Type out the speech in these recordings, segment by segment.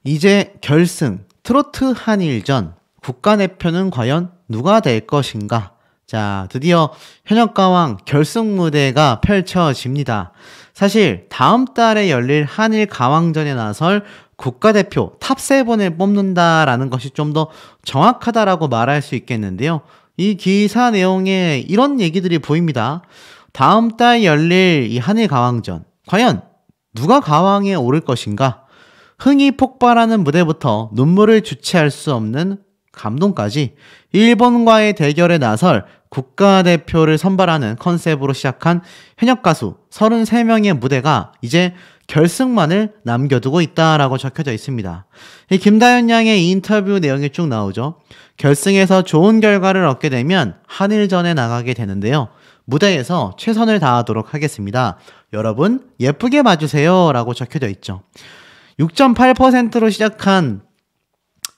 이제 결승, 트로트 한일전, 국가대표는 과연 누가 될 것인가? 자, 드디어 현역가왕 결승 무대가 펼쳐집니다. 사실 다음 달에 열릴 한일 가왕전에 나설 국가대표 탑7을 뽑는다라는 것이 좀 더 정확하다라고 말할 수 있겠는데요. 이 기사 내용에 이런 얘기들이 보입니다. 다음 달 열릴 이 한일 가왕전, 과연 누가 가왕에 오를 것인가? 흥이 폭발하는 무대부터 눈물을 주체할 수 없는 감동까지 일본과의 대결에 나설 국가대표를 선발하는 컨셉으로 시작한 현역 가수 33명의 무대가 이제 결승만을 남겨두고 있다라고 적혀져 있습니다. 이 김다현 양의 인터뷰 내용이 쭉 나오죠. 결승에서 좋은 결과를 얻게 되면 한일전에 나가게 되는데요. 무대에서 최선을 다하도록 하겠습니다. 여러분 예쁘게 봐주세요 라고 적혀져 있죠. 6.8%로 시작한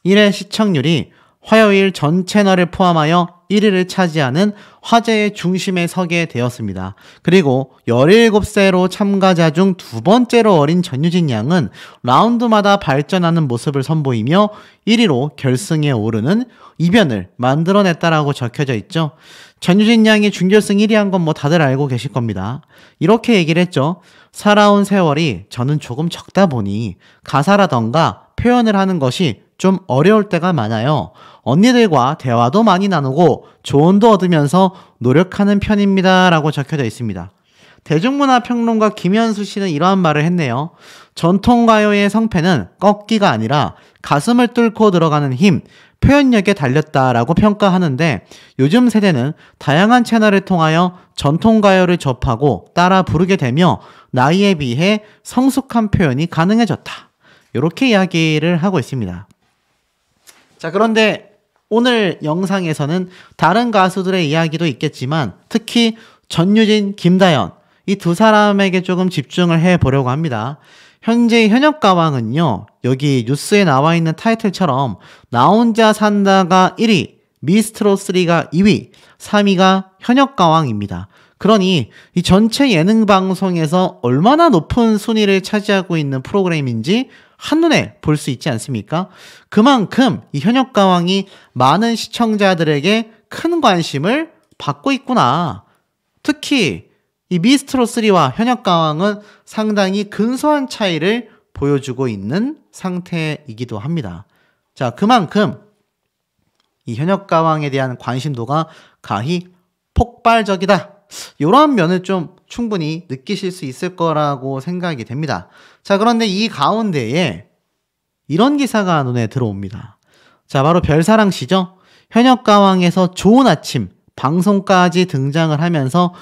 1회 시청률이 화요일 전 채널을 포함하여 1위를 차지하는 화제의 중심에 서게 되었습니다. 그리고 17세로 참가자 중 두 번째로 어린 전유진 양은 라운드마다 발전하는 모습을 선보이며 1위로 결승에 오르는 이변을 만들어냈다라고 적혀져 있죠. 전유진 양이 준결승 1위 한 건 뭐 다들 알고 계실 겁니다. 이렇게 얘기를 했죠. 살아온 세월이 저는 조금 적다 보니 가사라던가 표현을 하는 것이 좀 어려울 때가 많아요. 언니들과 대화도 많이 나누고 조언도 얻으면서 노력하는 편입니다. 라고 적혀져 있습니다. 대중문화평론가 김현수 씨는 이러한 말을 했네요. 전통가요의 성패는 꺾기가 아니라 가슴을 뚫고 들어가는 힘, 표현력에 달렸다라고 평가하는데 요즘 세대는 다양한 채널을 통하여 전통가요를 접하고 따라 부르게 되며 나이에 비해 성숙한 표현이 가능해졌다. 이렇게 이야기를 하고 있습니다. 자, 그런데 오늘 영상에서는 다른 가수들의 이야기도 있겠지만 특히 전유진, 김다현 이 두 사람에게 조금 집중을 해보려고 합니다. 현재 현역가왕은요, 여기 뉴스에 나와 있는 타이틀처럼 나 혼자 산다가 1위, 미스트롯3가 2위, 3위가 현역가왕입니다. 그러니 이 전체 예능 방송에서 얼마나 높은 순위를 차지하고 있는 프로그램인지 한눈에 볼 수 있지 않습니까? 그만큼 이 현역가왕이 많은 시청자들에게 큰 관심을 받고 있구나. 특히 이 미스트롯3와 현역가왕은 상당히 근소한 차이를 보여주고 있는 상태이기도 합니다. 자, 그만큼 이 현역가왕에 대한 관심도가 가히 폭발적이다. 이러한 면을 좀 충분히 느끼실 수 있을 거라고 생각이 됩니다. 자, 그런데 이 가운데에 이런 기사가 눈에 들어옵니다. 자, 바로 별사랑 씨죠. 현역가왕에서 좋은 아침 방송까지 등장을 하면서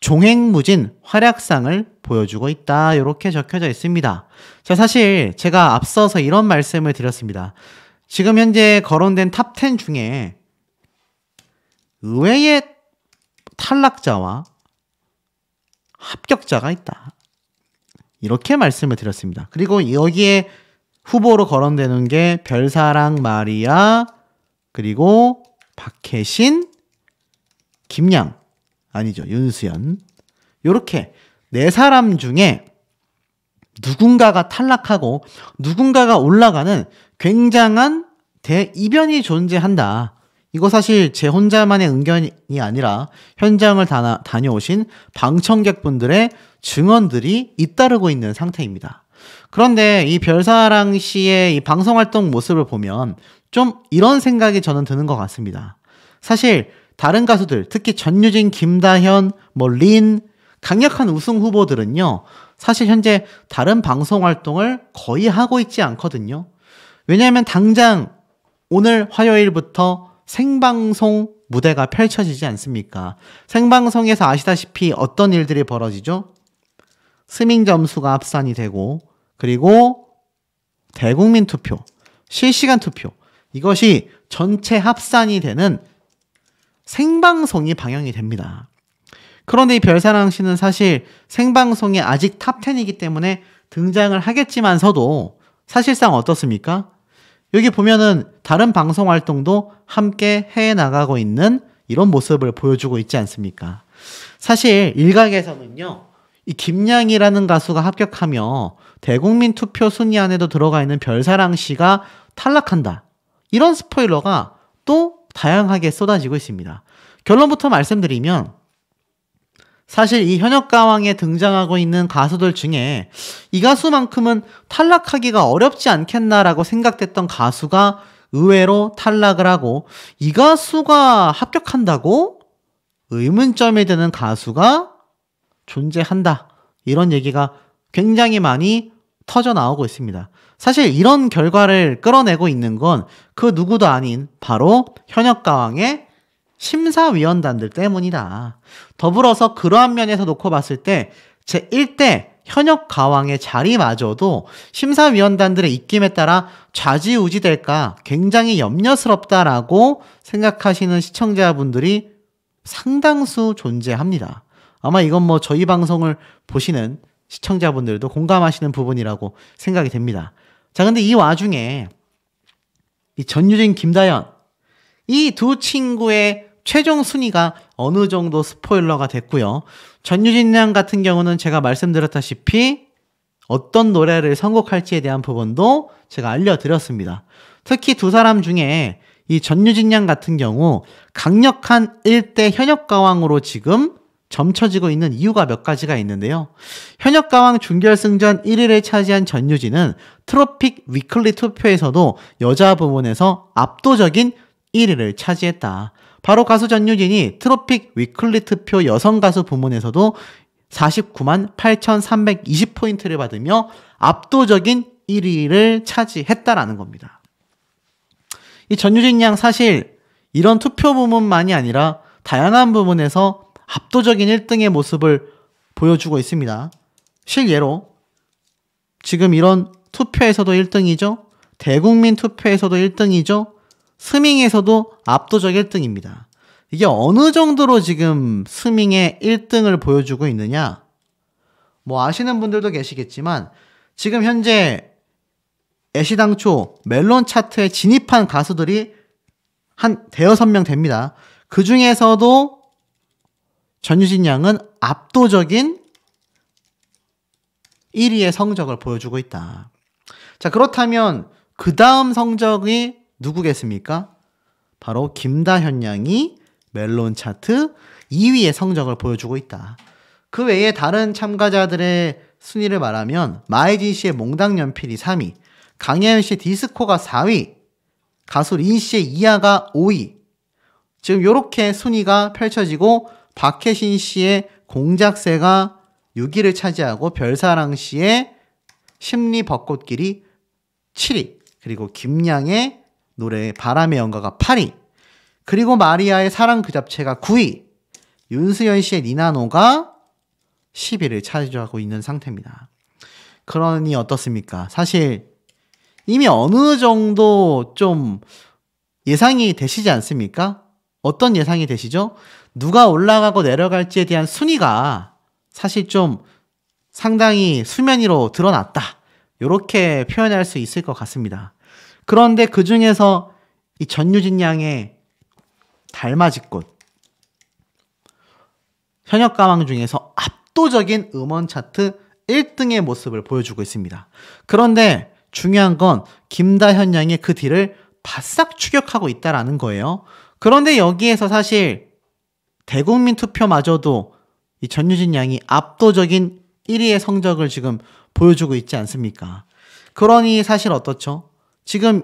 종횡무진 활약상을 보여주고 있다. 이렇게 적혀져 있습니다. 자, 사실 제가 앞서서 이런 말씀을 드렸습니다. 지금 현재 거론된 탑10 중에 의외의 탈락자와 합격자가 있다. 이렇게 말씀을 드렸습니다. 그리고 여기에 후보로 거론되는 게 별사랑 마리아, 그리고 박혜신, 김양, 아니죠, 윤수연. 요렇게 네 사람 중에 누군가가 탈락하고 누군가가 올라가는 굉장한 대이변이 존재한다. 이거 사실 제 혼자만의 의견이 아니라 현장을 다녀오신 방청객분들의 증언들이 잇따르고 있는 상태입니다. 그런데 이 별사랑 씨의 이 방송활동 모습을 보면 좀 이런 생각이 저는 드는 것 같습니다. 사실 다른 가수들, 특히 전유진, 김다현, 린, 강력한 우승 후보들은요, 사실 현재 다른 방송활동을 거의 하고 있지 않거든요. 왜냐하면 당장 오늘 화요일부터 생방송 무대가 펼쳐지지 않습니까? 생방송에서 아시다시피 어떤 일들이 벌어지죠? 스밍 점수가 합산이 되고, 그리고 대국민 투표, 실시간 투표, 이것이 전체 합산이 되는 생방송이 방영이 됩니다. 그런데 이 별사랑 씨는 사실 생방송에 아직 탑10이기 때문에 등장을 하겠지만서도 사실상 어떻습니까? 여기 보면은 다른 방송 활동도 함께 해나가고 있는 이런 모습을 보여주고 있지 않습니까? 사실 일각에서는요, 이 김양이라는 가수가 합격하며 대국민 투표 순위 안에도 들어가 있는 별사랑 씨가 탈락한다. 이런 스포일러가 또 다양하게 쏟아지고 있습니다. 결론부터 말씀드리면 사실 이 현역가왕에 등장하고 있는 가수들 중에 이 가수만큼은 탈락하기가 어렵지 않겠나라고 생각됐던 가수가 의외로 탈락을 하고 이 가수가 합격한다고? 의문점이 드는 가수가 존재한다. 이런 얘기가 굉장히 많이 터져 나오고 있습니다. 사실 이런 결과를 끌어내고 있는 건 그 누구도 아닌 바로 현역가왕의 심사위원단들 때문이다. 더불어서 그러한 면에서 놓고 봤을 때 제1대 현역가왕의 자리마저도 심사위원단들의 입김에 따라 좌지우지 될까 굉장히 염려스럽다라고 생각하시는 시청자분들이 상당수 존재합니다. 아마 이건 뭐 저희 방송을 보시는 시청자분들도 공감하시는 부분이라고 생각이 됩니다. 자, 근데 이 와중에 이 전유진, 김다현 이 두 친구의 최종 순위가 어느 정도 스포일러가 됐고요. 전유진 양 같은 경우는 제가 말씀드렸다시피 어떤 노래를 선곡할지에 대한 부분도 제가 알려드렸습니다. 특히 두 사람 중에 이 전유진 양 같은 경우 강력한 1대 현역가왕으로 지금 점쳐지고 있는 이유가 몇 가지가 있는데요. 현역가왕 준결승전 1위를 차지한 전유진은 트로픽 위클리 투표에서도 여자 부문에서 압도적인 1위를 차지했다. 바로 가수 전유진이 트로픽 위클리 투표 여성 가수 부문에서도 49만 8,320포인트를 받으며 압도적인 1위를 차지했다라는 겁니다. 이 전유진 양 사실 이런 투표 부문만이 아니라 다양한 부문에서 압도적인 1등의 모습을 보여주고 있습니다. 실예로 지금 이런 투표에서도 1등이죠. 대국민 투표에서도 1등이죠. 스밍에서도 압도적 1등입니다. 이게 어느 정도로 지금 스밍의 1등을 보여주고 있느냐? 뭐 아시는 분들도 계시겠지만 지금 현재 애시당초 멜론 차트에 진입한 가수들이 한 대여섯 명 됩니다. 그 중에서도 전유진 양은 압도적인 1위의 성적을 보여주고 있다. 자, 그렇다면 그 다음 성적이 누구겠습니까? 바로 김다현 양이 멜론 차트 2위의 성적을 보여주고 있다. 그 외에 다른 참가자들의 순위를 말하면 마혜진 씨의 몽당 연필이 3위, 강혜연 씨의 디스코가 4위, 가수 린 씨의 이하가 5위. 지금 이렇게 순위가 펼쳐지고 박혜신 씨의 공작새가 6위를 차지하고 별사랑 씨의 심리 벚꽃길이 7위, 그리고 김양의 노래 바람의 연가가 8위, 그리고 마리아의 사랑 그 잡채가 9위, 윤수연 씨의 니나노가 10위를 차지하고 있는 상태입니다. 그러니 어떻습니까? 사실 이미 어느 정도 좀 예상이 되시지 않습니까? 어떤 예상이 되시죠? 누가 올라가고 내려갈지에 대한 순위가 사실 좀 상당히 수면 위로 드러났다. 이렇게 표현할 수 있을 것 같습니다. 그런데 그 중에서 이 전유진 양의 달맞이꽃, 현역가왕 중에서 압도적인 음원 차트 1등의 모습을 보여주고 있습니다. 그런데 중요한 건 김다현 양의 그 뒤를 바싹 추격하고 있다라는 거예요. 그런데 여기에서 사실 대국민 투표마저도 이 전유진 양이 압도적인 1위의 성적을 지금 보여주고 있지 않습니까? 그러니 사실 어떻죠? 지금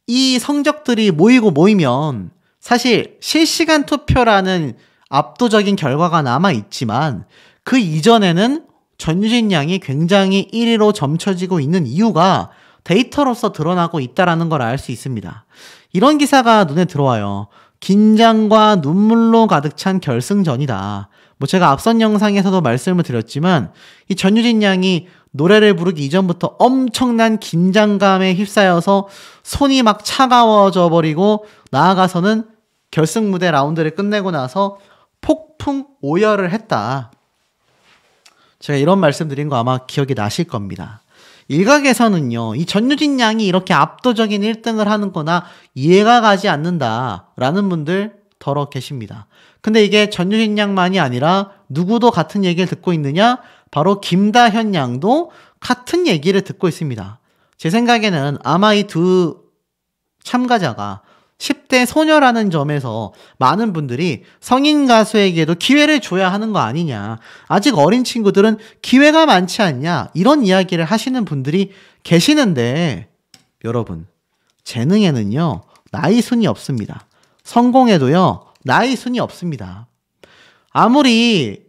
이 성적들이 모이면 사실 실시간 투표라는 압도적인 결과가 남아있지만 그 이전에는 전유진 양이 굉장히 1위로 점쳐지고 있는 이유가 데이터로서 드러나고 있다는 걸 알 수 있습니다. 이런 기사가 눈에 들어와요. 긴장과 눈물로 가득 찬 결승전이다. 뭐 제가 앞선 영상에서도 말씀을 드렸지만 이 전유진 양이 노래를 부르기 이전부터 엄청난 긴장감에 휩싸여서 손이 막 차가워져 버리고 나아가서는 결승 무대 라운드를 끝내고 나서 폭풍 오열을 했다. 제가 이런 말씀 드린 거 아마 기억이 나실 겁니다. 일각에서는요, 이 전유진 양이 이렇게 압도적인 1등을 하는 거나 이해가 가지 않는다라는 분들 더러 계십니다. 근데 이게 전유진 양만이 아니라 누구도 같은 얘기를 듣고 있느냐? 바로 김다현 양도 같은 얘기를 듣고 있습니다. 제 생각에는 아마 이 두 참가자가 10대 소녀라는 점에서 많은 분들이 성인 가수에게도 기회를 줘야 하는 거 아니냐. 아직 어린 친구들은 기회가 많지 않냐. 이런 이야기를 하시는 분들이 계시는데 여러분, 재능에는요, 나이 순이 없습니다. 성공에도요, 나이 순이 없습니다. 아무리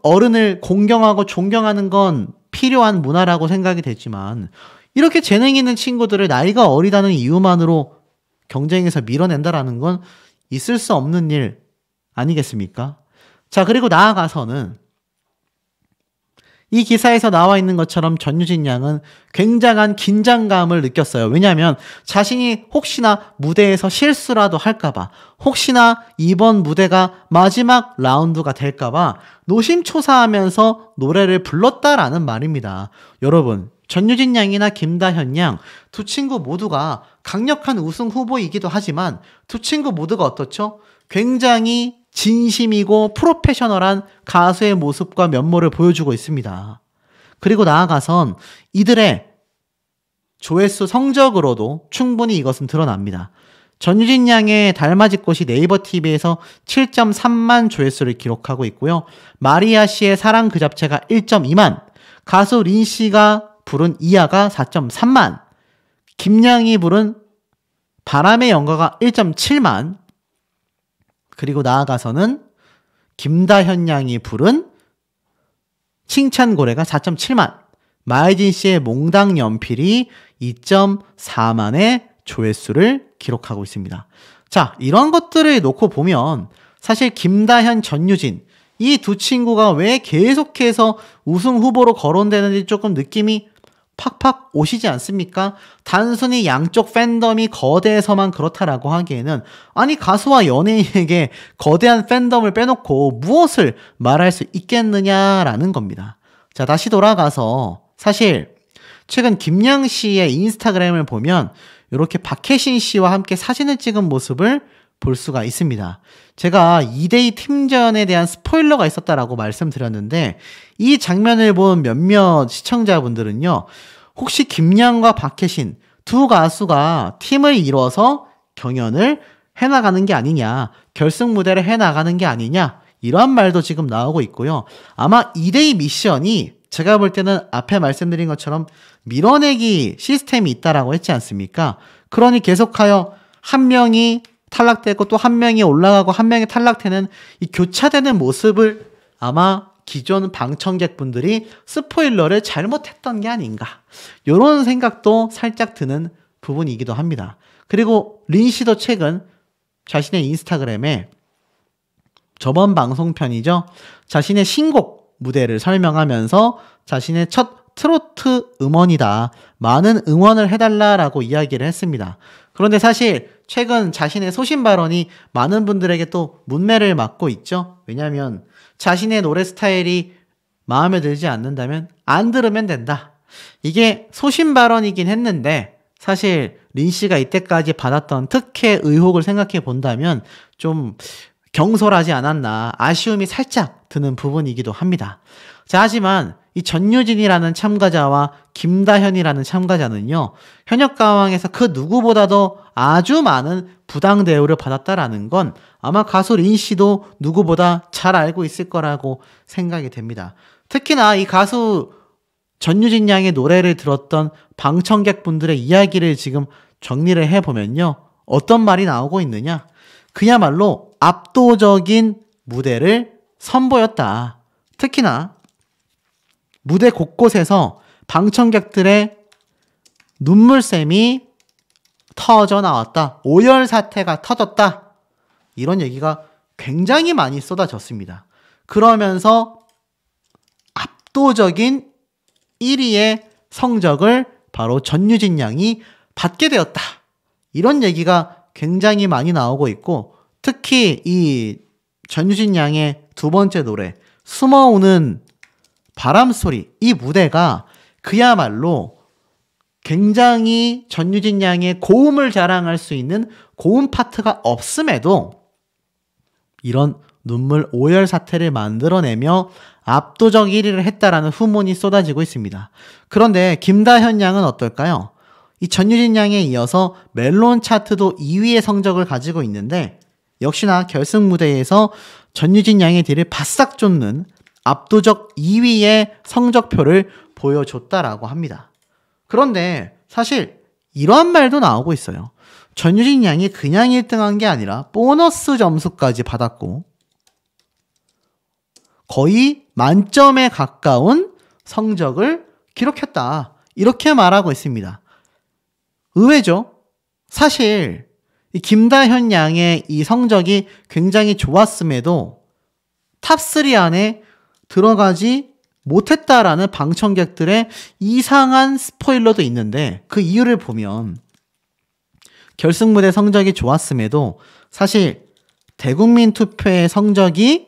어른을 공경하고 존경하는 건 필요한 문화라고 생각이 되지만 이렇게 재능 있는 친구들을 나이가 어리다는 이유만으로 경쟁에서 밀어낸다라는 건 있을 수 없는 일 아니겠습니까? 자, 그리고 나아가서는 이 기사에서 나와 있는 것처럼 전유진 양은 굉장한 긴장감을 느꼈어요. 왜냐하면 자신이 혹시나 무대에서 실수라도 할까봐, 혹시나 이번 무대가 마지막 라운드가 될까봐 노심초사하면서 노래를 불렀다라는 말입니다. 여러분, 전유진 양이나 김다현 양 두 친구 모두가 강력한 우승 후보이기도 하지만 두 친구 모두가 어떻죠? 굉장히 진심이고 프로페셔널한 가수의 모습과 면모를 보여주고 있습니다. 그리고 나아가선 이들의 조회수 성적으로도 충분히 이것은 드러납니다. 전유진 양의 달맞이꽃이 네이버 TV에서 7.3만 조회수를 기록하고 있고요. 마리아 씨의 사랑 그 잡채가 1.2만, 가수 린 씨가 부른 이하가 4.3만, 김양이 부른 바람의 연가가 1.7만, 그리고 나아가서는 김다현 양이 부른 칭찬고래가 4.7만, 마혜진 씨의 몽당 연필이 2.4만의 조회수를 기록하고 있습니다. 자, 이런 것들을 놓고 보면 사실 김다현, 전유진 이 두 친구가 왜 계속해서 우승 후보로 거론되는지 조금 느낌이 팍팍 오시지 않습니까? 단순히 양쪽 팬덤이 거대해서만 그렇다라고 하기에는, 아니 가수와 연예인에게 거대한 팬덤을 빼놓고 무엇을 말할 수 있겠느냐라는 겁니다. 자, 다시 돌아가서 사실 최근 김양 씨의 인스타그램을 보면 이렇게 박혜신 씨와 함께 사진을 찍은 모습을 볼 수가 있습니다. 제가 2대2 팀전에 대한 스포일러가 있었다라고 말씀드렸는데 이 장면을 본 몇몇 시청자분들은요, 혹시 김양과 박혜신 두 가수가 팀을 이뤄서 경연을 해나가는 게 아니냐, 결승 무대를 해나가는 게 아니냐, 이러한 말도 지금 나오고 있고요. 아마 2대2 미션이 제가 볼 때는 앞에 말씀드린 것처럼 밀어내기 시스템이 있다라고 했지 않습니까? 그러니 계속하여 한 명이 탈락되고 또 한 명이 올라가고 한 명이 탈락되는 이 교차되는 모습을 아마 기존 방청객분들이 스포일러를 잘못했던 게 아닌가, 이런 생각도 살짝 드는 부분이기도 합니다. 그리고 린 씨도 최근 자신의 인스타그램에 저번 방송편이죠, 자신의 신곡 무대를 설명하면서 자신의 첫 트로트 음원이다, 많은 응원을 해달라라고 이야기를 했습니다. 그런데 사실 최근 자신의 소신 발언이 많은 분들에게 또 문매를 맞고 있죠. 왜냐하면 자신의 노래 스타일이 마음에 들지 않는다면 안 들으면 된다, 이게 소신 발언이긴 했는데 사실 린 씨가 이때까지 받았던 특혜 의혹을 생각해 본다면 좀 경솔하지 않았나, 아쉬움이 살짝 드는 부분이기도 합니다. 자, 하지만 이 전유진이라는 참가자와 김다현이라는 참가자는요, 현역가왕에서 그 누구보다도 아주 많은 부당 대우를 받았다라는 건 아마 가수 린 씨도 누구보다 잘 알고 있을 거라고 생각이 됩니다. 특히나 이 가수 전유진 양의 노래를 들었던 방청객분들의 이야기를 지금 정리를 해보면요, 어떤 말이 나오고 있느냐, 그야말로 압도적인 무대를 선보였다. 특히나 무대 곳곳에서 방청객들의 눈물샘이 터져 나왔다, 오열 사태가 터졌다, 이런 얘기가 굉장히 많이 쏟아졌습니다. 그러면서 압도적인 1위의 성적을 바로 전유진 양이 받게 되었다, 이런 얘기가 굉장히 많이 나오고 있고, 특히 이 전유진 양의 두 번째 노래 숨어오는 바람소리, 이 무대가 그야말로 굉장히 전유진 양의 고음을 자랑할 수 있는 고음 파트가 없음에도 이런 눈물 오열 사태를 만들어내며 압도적 1위를 했다라는 후문이 쏟아지고 있습니다. 그런데 김다현 양은 어떨까요? 이 전유진 양에 이어서 멜론 차트도 2위의 성적을 가지고 있는데 역시나 결승 무대에서 전유진 양의 뒤를 바싹 쫓는 압도적 2위의 성적표를 보여줬다라고 합니다. 그런데 사실 이러한 말도 나오고 있어요. 전유진 양이 그냥 1등한 게 아니라 보너스 점수까지 받았고 거의 만점에 가까운 성적을 기록했다. 이렇게 말하고 있습니다. 의외죠? 사실 이 김다현 양의 이 성적이 굉장히 좋았음에도 탑3 안에 들어가지 못했다라는 방청객들의 이상한 스포일러도 있는데 그 이유를 보면 결승 무대 성적이 좋았음에도 사실 대국민 투표의 성적이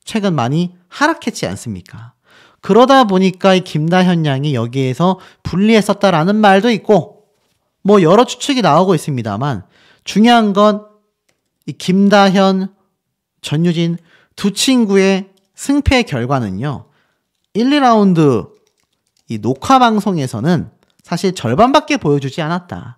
최근 많이 하락했지 않습니까? 그러다 보니까 이 김다현 양이 여기에서 불리했었다라는 말도 있고 뭐 여러 추측이 나오고 있습니다만 중요한 건 이 김다현, 전유진 두 친구의 승패 결과는요. 1, 2라운드 이 녹화 방송에서는 사실 절반밖에 보여주지 않았다.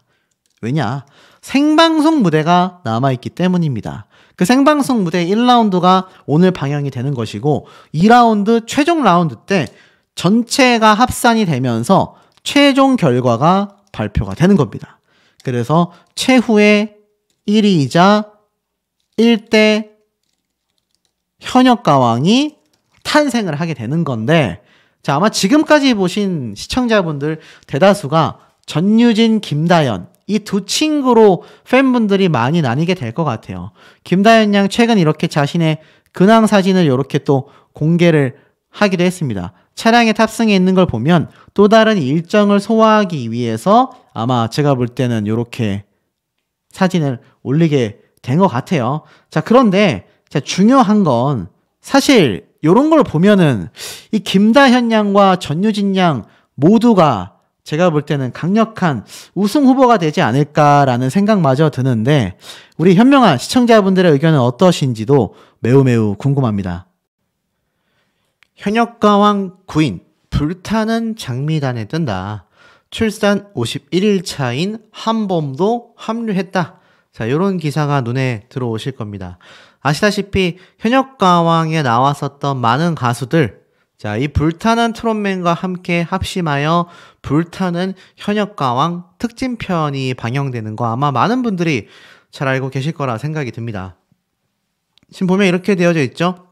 왜냐? 생방송 무대가 남아있기 때문입니다. 그 생방송 무대 1라운드가 오늘 방영이 되는 것이고 2라운드 최종 라운드 때 전체가 합산이 되면서 최종 결과가 발표가 되는 겁니다. 그래서 최후의 1위이자 1대 현역가왕이 탄생을 하게 되는 건데 자 아마 지금까지 보신 시청자분들 대다수가 전유진, 김다현 이 두 친구로 팬분들이 많이 나뉘게 될 것 같아요. 김다현 양 최근 이렇게 자신의 근황 사진을 이렇게 또 공개를 하기도 했습니다. 차량에 탑승해 있는 걸 보면 또 다른 일정을 소화하기 위해서 아마 제가 볼 때는 이렇게 사진을 올리게 된 것 같아요. 자, 그런데 자, 중요한 건 사실 이런 걸 보면은 이 김다현 양과 전유진 양 모두가 제가 볼 때는 강력한 우승 후보가 되지 않을까라는 생각마저 드는데 우리 현명한 시청자분들의 의견은 어떠신지도 매우 궁금합니다. 현역가왕 구인 불타는 장미단에 뜬다. 출산 51일 차인 한봄도 합류했다. 자, 이런 기사가 눈에 들어오실 겁니다. 아시다시피 현역가왕에 나왔었던 많은 가수들 자, 이 불타는 트롯맨과 함께 합심하여 불타는 현역가왕 특집편이 방영되는 거 아마 많은 분들이 잘 알고 계실 거라 생각이 듭니다. 지금 보면 이렇게 되어져 있죠.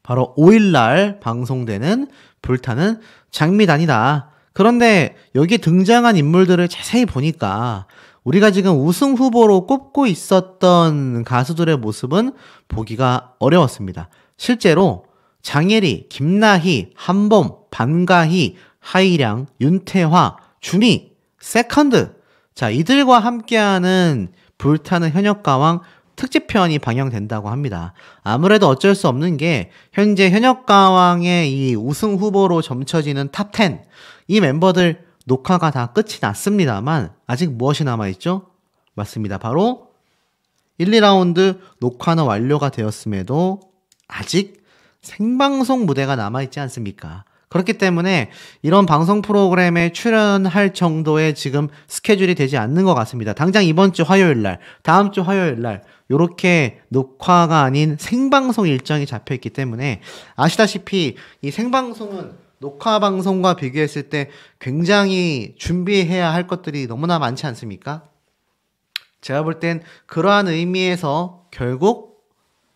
바로 5일날 방송되는 불타는 장미단이다. 그런데 여기에 등장한 인물들을 자세히 보니까 우리가 지금 우승 후보로 꼽고 있었던 가수들의 모습은 보기가 어려웠습니다. 실제로 장혜리, 김나희, 한봄, 반가희, 하이량, 윤태화, 주미, 세컨드 자 이들과 함께하는 불타는 현역가왕 특집편이 방영된다고 합니다. 아무래도 어쩔 수 없는 게 현재 현역가왕의 이 우승 후보로 점쳐지는 탑10 이 멤버들 녹화가 다 끝이 났습니다만 아직 무엇이 남아있죠? 맞습니다. 바로 1, 2라운드 녹화는 완료가 되었음에도 아직 생방송 무대가 남아있지 않습니까? 그렇기 때문에 이런 방송 프로그램에 출연할 정도의 지금 스케줄이 되지 않는 것 같습니다. 당장 이번 주 화요일 날, 다음 주 화요일 날 이렇게 녹화가 아닌 생방송 일정이 잡혀있기 때문에 아시다시피 이 생방송은 녹화 방송과 비교했을 때 굉장히 준비해야 할 것들이 너무나 많지 않습니까? 제가 볼 땐 그러한 의미에서 결국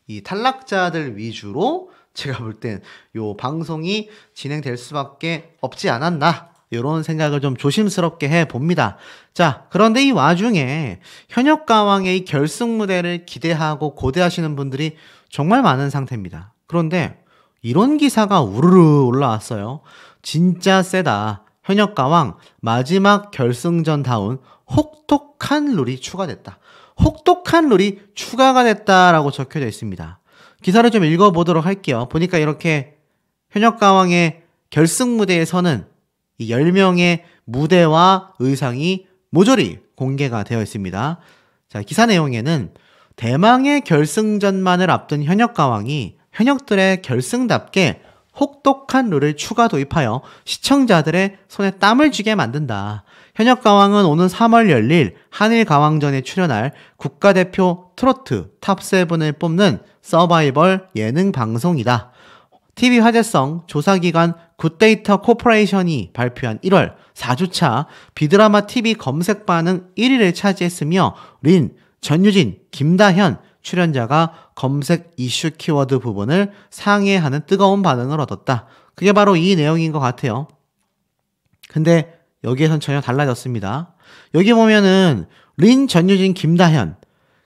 이 탈락자들 위주로 제가 볼 땐 요 방송이 진행될 수밖에 없지 않았나 이런 생각을 좀 조심스럽게 해봅니다. 자, 그런데 이 와중에 현역가왕의 이 결승 무대를 기대하고 고대하시는 분들이 정말 많은 상태입니다. 그런데 이런 기사가 우르르 올라왔어요. 진짜 세다. 현역가왕 마지막 결승전다운 혹독한 룰이 추가됐다. 혹독한 룰이 추가가 됐다라고 적혀져 있습니다. 기사를 좀 읽어보도록 할게요. 보니까 이렇게 현역가왕의 결승 무대에서는 이 10명의 무대와 의상이 모조리 공개가 되어 있습니다. 자, 기사 내용에는 대망의 결승전만을 앞둔 현역가왕이 현역들의 결승답게 혹독한 룰을 추가 도입하여 시청자들의 손에 땀을 쥐게 만든다. 현역가왕은 오는 3월 열릴 한일가왕전에 출연할 국가대표 트로트 탑7을 뽑는 서바이벌 예능 방송이다. TV 화제성 조사기관 굿데이터 코퍼레이션이 발표한 1월 4주차 비드라마 TV 검색 반응 1위를 차지했으며 린, 전유진, 김다현 출연자가 검색 이슈 키워드 부분을 상회하는 뜨거운 반응을 얻었다. 그게 바로 이 내용인 것 같아요. 근데 여기에선 전혀 달라졌습니다. 여기 보면은 린, 전유진, 김다현,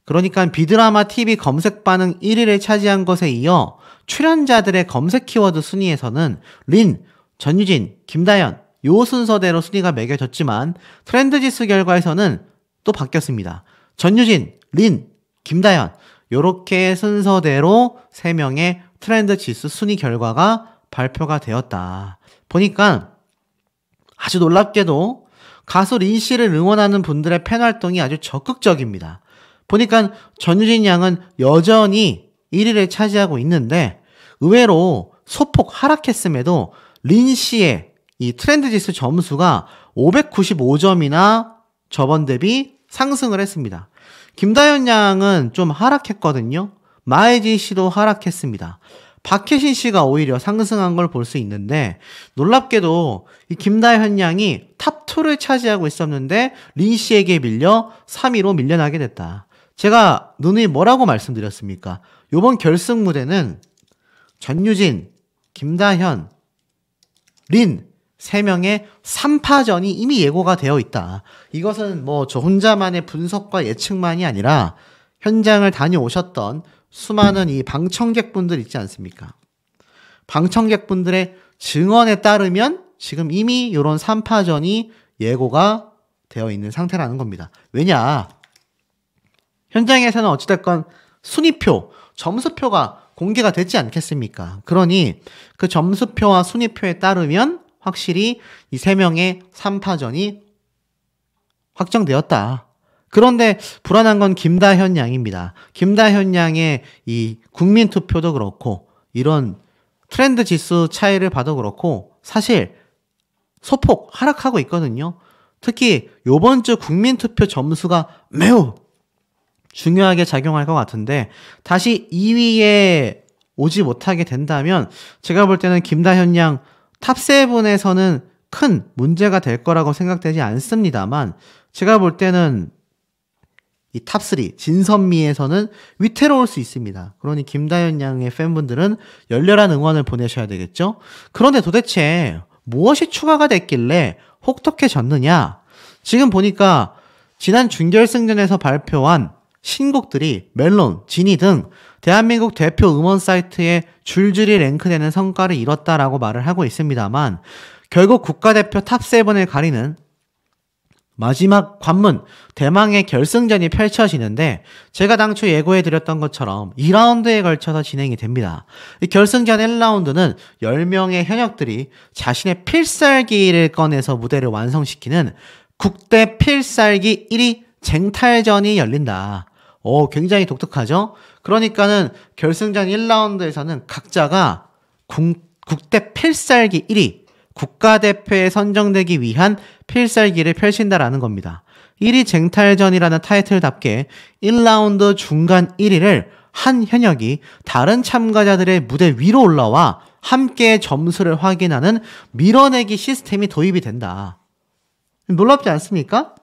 그러니까 비드라마 TV 검색 반응 1위를 차지한 것에 이어 출연자들의 검색 키워드 순위에서는 린, 전유진, 김다현 요 순서대로 순위가 매겨졌지만 트렌드 지수 결과에서는 또 바뀌었습니다. 전유진, 린, 김다현 요렇게 순서대로 3명의 트렌드 지수 순위 결과가 발표가 되었다. 보니까 아주 놀랍게도 가수 린 씨를 응원하는 분들의 팬 활동이 아주 적극적입니다. 보니까 전유진 양은 여전히 1위를 차지하고 있는데 의외로 소폭 하락했음에도 린 씨의 이 트렌드 지수 점수가 595점이나 저번 대비 상승을 했습니다. 김다현 양은 좀 하락했거든요. 마혜진 씨도 하락했습니다. 박혜신 씨가 오히려 상승한 걸 볼 수 있는데 놀랍게도 이 김다현 양이 탑2를 차지하고 있었는데 린 씨에게 밀려 3위로 밀려나게 됐다. 제가 누누이 뭐라고 말씀드렸습니까? 이번 결승 무대는 전유진, 김다현, 린 3명의 3파전이 이미 예고가 되어 있다. 이것은 뭐 저 혼자만의 분석과 예측만이 아니라 현장을 다녀오셨던 수많은 이 방청객분들 있지 않습니까? 방청객분들의 증언에 따르면 지금 이미 이런 3파전이 예고가 되어 있는 상태라는 겁니다. 왜냐? 현장에서는 어찌됐건 순위표, 점수표가 공개가 되지 않겠습니까? 그러니 그 점수표와 순위표에 따르면 확실히 이 3명의 3파전이 확정되었다. 그런데 불안한 건 김다현 양입니다. 김다현 양의 이 국민투표도 그렇고 이런 트렌드 지수 차이를 봐도 그렇고 사실 소폭 하락하고 있거든요. 특히 요번 주 국민투표 점수가 매우 중요하게 작용할 것 같은데 다시 2위에 오지 못하게 된다면 제가 볼 때는 김다현 양 탑7에서는 큰 문제가 될 거라고 생각되지 않습니다만 제가 볼 때는 이 탑3 진선미에서는 위태로울 수 있습니다. 그러니 김다현 양의 팬분들은 열렬한 응원을 보내셔야 되겠죠. 그런데 도대체 무엇이 추가가 됐길래 혹독해졌느냐? 지금 보니까 지난 준결승전에서 발표한 신곡들이 멜론, 지니 등 대한민국 대표 음원 사이트에 줄줄이 랭크되는 성과를 이뤘다라고 말을 하고 있습니다만 결국 국가대표 탑7을 가리는 마지막 관문, 대망의 결승전이 펼쳐지는데 제가 당초 예고해드렸던 것처럼 2라운드에 걸쳐서 진행이 됩니다. 이 결승전 1라운드는 10명의 현역들이 자신의 필살기를 꺼내서 무대를 완성시키는 국대 필살기 1위 쟁탈전이 열린다. 굉장히 독특하죠? 그러니까는 결승전 1라운드에서는 각자가 국대 필살기 1위, 국가대표에 선정되기 위한 필살기를 펼친다라는 겁니다. 1위 쟁탈전이라는 타이틀답게 1라운드 중간 1위를 한 현역이 다른 참가자들의 무대 위로 올라와 함께 점수를 확인하는 밀어내기 시스템이 도입이 된다. 놀랍지 않습니까?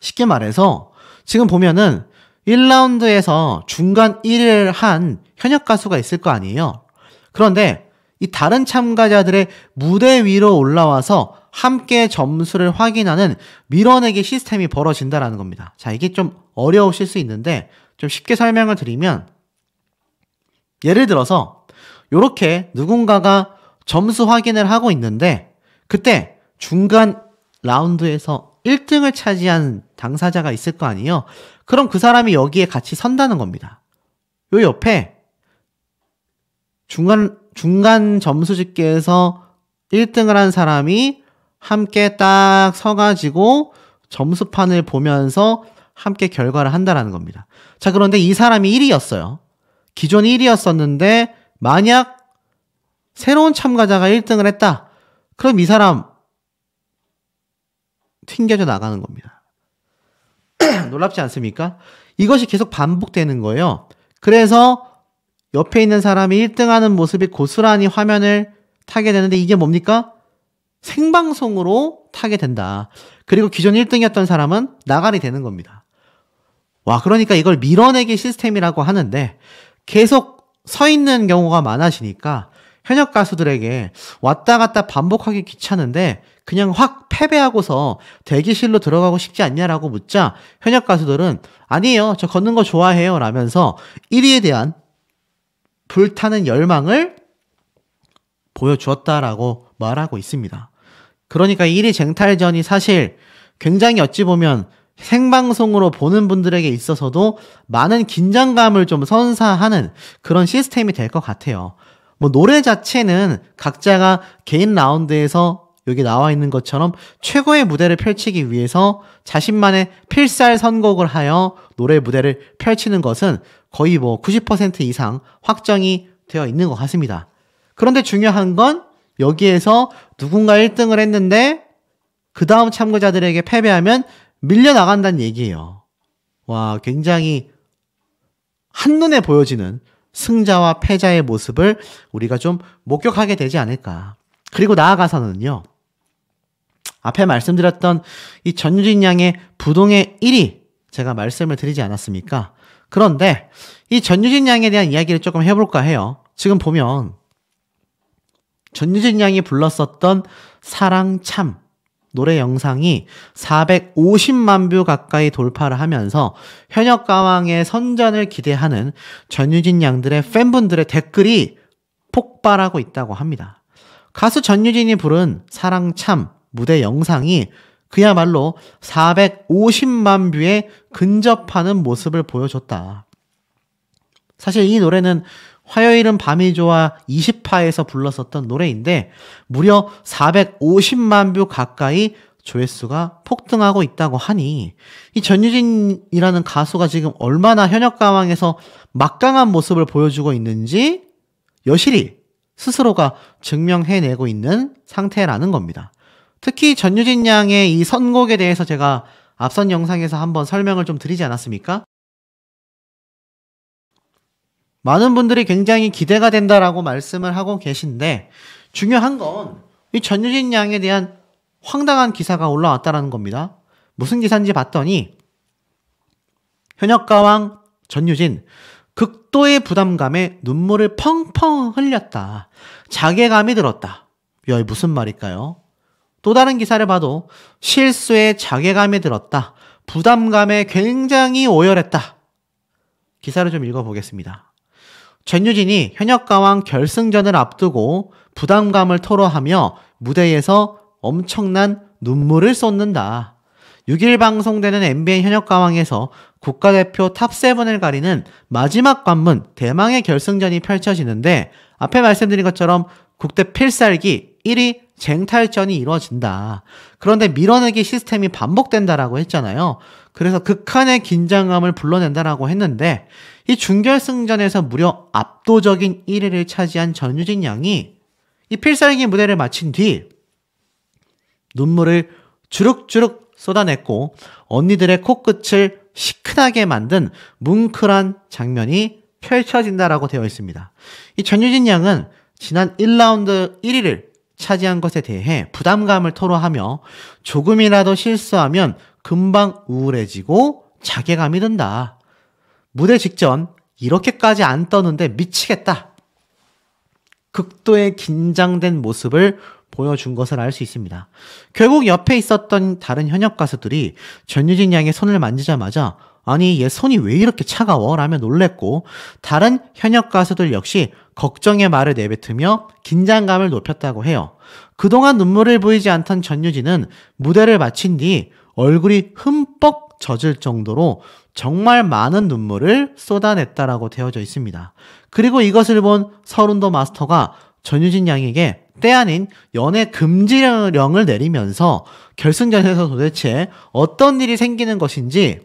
쉽게 말해서 지금 보면은 1라운드에서 중간 1위를 한 현역 가수가 있을 거 아니에요. 그런데 이 다른 참가자들의 무대 위로 올라와서 함께 점수를 확인하는 밀어내기 시스템이 벌어진다라는 겁니다. 자, 이게 좀 어려우실 수 있는데 좀 쉽게 설명을 드리면 예를 들어서 이렇게 누군가가 점수 확인을 하고 있는데 그때 중간 라운드에서 1등을 차지한 당사자가 있을 거 아니에요. 그럼 그 사람이 여기에 같이 선다는 겁니다. 요 옆에 중간 점수 집계에서 1등을 한 사람이 함께 딱 서가지고 점수판을 보면서 함께 결과를 한다라는 겁니다. 자, 그런데 이 사람이 1위였어요. 기존 1위였었는데 만약 새로운 참가자가 1등을 했다. 그럼 이 사람 튕겨져 나가는 겁니다. 놀랍지 않습니까? 이것이 계속 반복되는 거예요. 그래서 옆에 있는 사람이 1등하는 모습이 고스란히 화면을 타게 되는데 이게 뭡니까? 생방송으로 타게 된다. 그리고 기존 1등이었던 사람은 나가리 되는 겁니다. 와, 그러니까 이걸 밀어내기 시스템이라고 하는데 계속 서 있는 경우가 많아지니까 현역 가수들에게 왔다 갔다 반복하기 귀찮은데 그냥 확 패배하고서 대기실로 들어가고 싶지 않냐라고 묻자 현역 가수들은 아니에요. 저 걷는 거 좋아해요. 라면서 1위에 대한 불타는 열망을 보여주었다라고 말하고 있습니다. 그러니까 1위 쟁탈전이 사실 굉장히 어찌 보면 생방송으로 보는 분들에게 있어서도 많은 긴장감을 좀 선사하는 그런 시스템이 될 것 같아요. 뭐 노래 자체는 각자가 개인 라운드에서 여기 나와 있는 것처럼 최고의 무대를 펼치기 위해서 자신만의 필살 선곡을 하여 노래 무대를 펼치는 것은 거의 뭐 90% 이상 확정이 되어 있는 것 같습니다. 그런데 중요한 건 여기에서 누군가 1등을 했는데 그 다음 참가자들에게 패배하면 밀려나간다는 얘기예요. 와, 굉장히 한눈에 보여지는 승자와 패자의 모습을 우리가 좀 목격하게 되지 않을까. 그리고 나아가서는요. 앞에 말씀드렸던 이 전유진 양의 부동의 1위 제가 말씀을 드리지 않았습니까? 그런데 이 전유진 양에 대한 이야기를 조금 해볼까 해요. 지금 보면 전유진 양이 불렀었던 사랑참 노래 영상이 450만 뷰 가까이 돌파를 하면서 현역 가왕의 선전을 기대하는 전유진 양들의 팬분들의 댓글이 폭발하고 있다고 합니다. 가수 전유진이 부른 사랑참 무대 영상이 그야말로 450만 뷰에 근접하는 모습을 보여줬다. 사실 이 노래는 화요일은 밤이 좋아 20화에서 불렀었던 노래인데 무려 450만 뷰 가까이 조회수가 폭등하고 있다고 하니 이 전유진이라는 가수가 지금 얼마나 현역 가왕에서 막강한 모습을 보여주고 있는지 여실히 스스로가 증명해내고 있는 상태라는 겁니다. 특히 전유진 양의 이 선곡에 대해서 제가 앞선 영상에서 한번 설명을 좀 드리지 않았습니까? 많은 분들이 굉장히 기대가 된다라고 말씀을 하고 계신데 중요한 건 이 전유진 양에 대한 황당한 기사가 올라왔다라는 겁니다. 무슨 기사인지 봤더니 현역 가왕 전유진 극도의 부담감에 눈물을 펑펑 흘렸다. 자괴감이 들었다. 야, 이게 무슨 말일까요? 또 다른 기사를 봐도 실수에 자괴감이 들었다. 부담감에 굉장히 오열했다. 기사를 좀 읽어보겠습니다. 전유진이 현역 가왕 결승전을 앞두고 부담감을 토로하며 무대에서 엄청난 눈물을 쏟는다. 6일 방송되는 MBN 현역 가왕에서 국가대표 탑7을 가리는 마지막 관문 대망의 결승전이 펼쳐지는데 앞에 말씀드린 것처럼 국대 필살기 1위 쟁탈전이 이루어진다. 그런데 밀어내기 시스템이 반복된다라고 했잖아요. 그래서 극한의 긴장감을 불러낸다라고 했는데 이 준결승전에서 무려 압도적인 1위를 차지한 전유진 양이 이 필살기 무대를 마친 뒤 눈물을 주룩주룩 쏟아냈고 언니들의 코끝을 시큰하게 만든 뭉클한 장면이 펼쳐진다라고 되어 있습니다. 이 전유진 양은 지난 1라운드 1위를 차지한 것에 대해 부담감을 토로하며 조금이라도 실수하면 금방 우울해지고 자괴감이 든다. 무대 직전 이렇게까지 안 떠는데 미치겠다. 극도의 긴장된 모습을 보여준 것을 알 수 있습니다. 결국 옆에 있었던 다른 현역 가수들이 전유진 양의 손을 만지자마자 아니 얘 손이 왜 이렇게 차가워? 라며 놀랬고 다른 현역 가수들 역시 걱정의 말을 내뱉으며 긴장감을 높였다고 해요. 그동안 눈물을 보이지 않던 전유진은 무대를 마친 뒤 얼굴이 흠뻑 젖을 정도로 정말 많은 눈물을 쏟아냈다라고 되어져 있습니다. 그리고 이것을 본 서른도 마스터가 전유진 양에게 때 아닌 연애 금지령을 내리면서 결승전에서 도대체 어떤 일이 생기는 것인지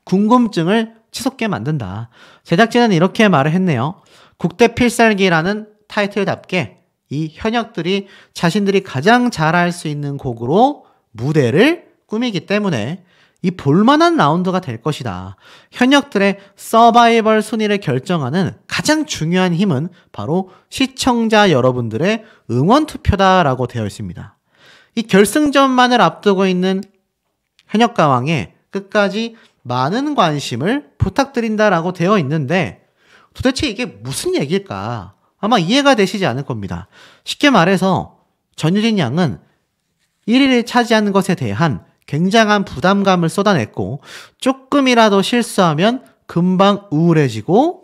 궁금증을 치솟게 만든다. 제작진은 이렇게 말을 했네요. 국대 필살기라는 타이틀답게 이 현역들이 자신들이 가장 잘할 수 있는 곡으로 무대를 꾸미기 때문에 이 볼만한 라운드가 될 것이다. 현역들의 서바이벌 순위를 결정하는 가장 중요한 힘은 바로 시청자 여러분들의 응원 투표다라고 되어 있습니다. 이 결승전만을 앞두고 있는 현역가왕에 끝까지 많은 관심을 부탁드린다라고 되어 있는데 도대체 이게 무슨 얘기일까? 아마 이해가 되시지 않을 겁니다. 쉽게 말해서 전유진 양은 1위를 차지하는 것에 대한 굉장한 부담감을 쏟아냈고 조금이라도 실수하면 금방 우울해지고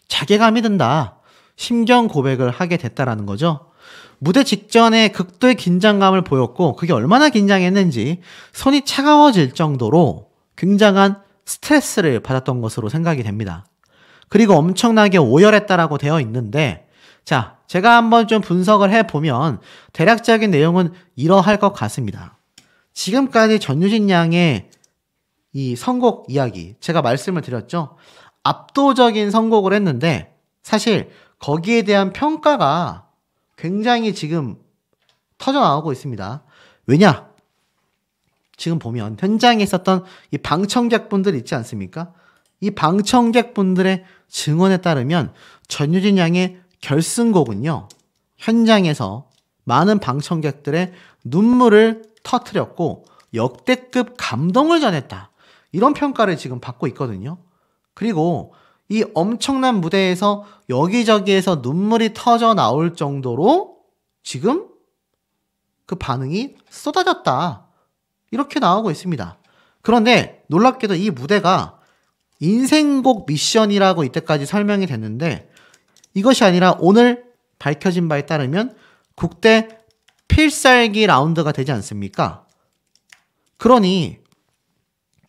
자괴감이 든다. 심경 고백을 하게 됐다라는 거죠. 무대 직전에 극도의 긴장감을 보였고 그게 얼마나 긴장했는지 손이 차가워질 정도로 굉장한 스트레스를 받았던 것으로 생각이 됩니다. 그리고 엄청나게 오열했다라고 되어 있는데 자, 제가 한번 좀 분석을 해보면 대략적인 내용은 이러할 것 같습니다. 지금까지 전유진 양의 이 선곡 이야기 제가 말씀을 드렸죠. 압도적인 선곡을 했는데 사실 거기에 대한 평가가 굉장히 지금 터져나오고 있습니다. 왜냐? 지금 보면 현장에 있었던 이 방청객분들 있지 않습니까? 이 방청객분들의 증언에 따르면 전유진 양의 결승곡은요. 현장에서 많은 방청객들의 눈물을 터뜨렸고 역대급 감동을 전했다. 이런 평가를 지금 받고 있거든요. 그리고 이 엄청난 무대에서 여기저기에서 눈물이 터져 나올 정도로 지금 그 반응이 쏟아졌다. 이렇게 나오고 있습니다. 그런데 놀랍게도 이 무대가 인생곡 미션이라고 이때까지 설명이 됐는데 이것이 아니라 오늘 밝혀진 바에 따르면 국대 필살기 라운드가 되지 않습니까? 그러니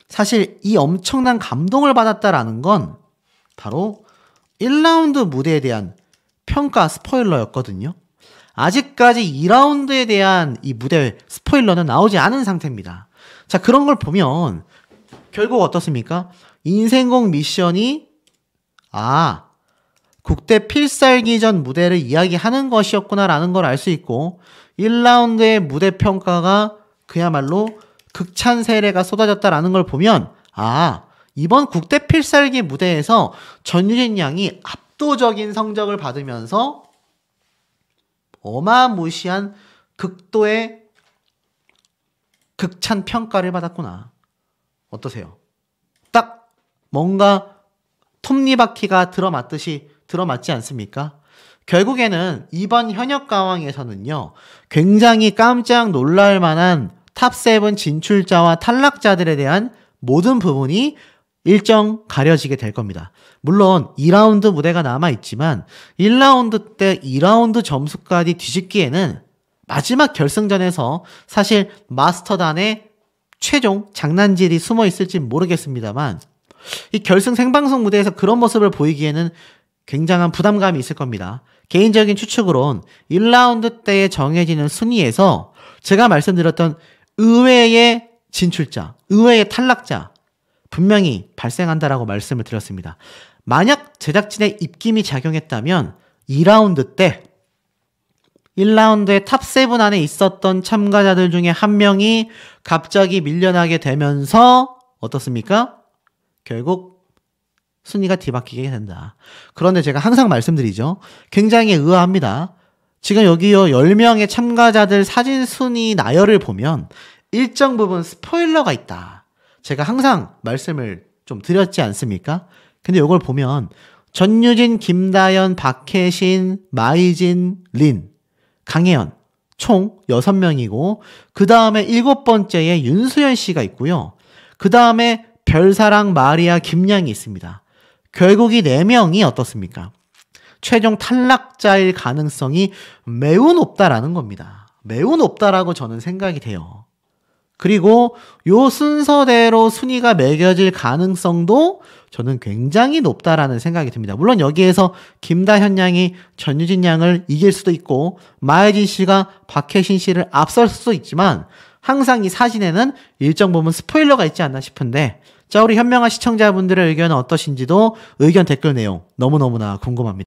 사실 이 엄청난 감동을 받았다라는 건 바로 1라운드 무대에 대한 평가 스포일러였거든요. 아직까지 2라운드에 대한 이 무대 스포일러는 나오지 않은 상태입니다. 자, 그런 걸 보면 결국 어떻습니까? 인생곡 미션이 국대 필살기전 무대를 이야기하는 것이었구나라는 걸 알 수 있고 1라운드의 무대 평가가 그야말로 극찬 세례가 쏟아졌다라는 걸 보면 이번 국대 필살기 무대에서 전유진 양이 압도적인 성적을 받으면서 어마무시한 극도의 극찬 평가를 받았구나. 어떠세요? 딱 뭔가 톱니바퀴가 들어맞지 않습니까? 결국에는 이번 현역가왕에서는요. 굉장히 깜짝 놀랄 만한 탑7 진출자와 탈락자들에 대한 모든 부분이 일정 가려지게 될 겁니다. 물론 2라운드 무대가 남아있지만 1라운드 때 2라운드 점수까지 뒤집기에는 마지막 결승전에서 사실 마스터단의 최종 장난질이 숨어 있을지 모르겠습니다만 이 결승 생방송 무대에서 그런 모습을 보이기에는 굉장한 부담감이 있을 겁니다. 개인적인 추측으론 1라운드 때에 정해지는 순위에서 제가 말씀드렸던 의외의 진출자, 의외의 탈락자 분명히 발생한다라고 말씀을 드렸습니다. 만약 제작진의 입김이 작용했다면 2라운드 때 1라운드의 탑7 안에 있었던 참가자들 중에 한 명이 갑자기 밀려나게 되면서 어떻습니까? 결국 순위가 뒤바뀌게 된다. 그런데 제가 항상 말씀드리죠. 굉장히 의아합니다. 지금 여기요 10명의 참가자들 사진 순위 나열을 보면 일정 부분 스포일러가 있다. 제가 항상 말씀을 좀 드렸지 않습니까? 근데 이걸 보면 전유진, 김다연, 박혜신, 마이진, 린, 강혜연 총 6명이고 그 다음에 7번째에 윤수연 씨가 있고요. 그 다음에 별사랑, 마리아, 김양이 있습니다. 결국 이 4명이 어떻습니까? 최종 탈락자일 가능성이 매우 높다라는 겁니다. 매우 높다라고 저는 생각이 돼요. 그리고 요 순서대로 순위가 매겨질 가능성도 저는 굉장히 높다라는 생각이 듭니다. 물론 여기에서 김다현 양이 전유진 양을 이길 수도 있고 마혜진 씨가 박혜신 씨를 앞설 수도 있지만 항상 이 사진에는 일정 부분 스포일러가 있지 않나 싶은데 자, 우리 현명한 시청자분들의 의견은 어떠신지도 의견 댓글 내용 너무너무나 궁금합니다.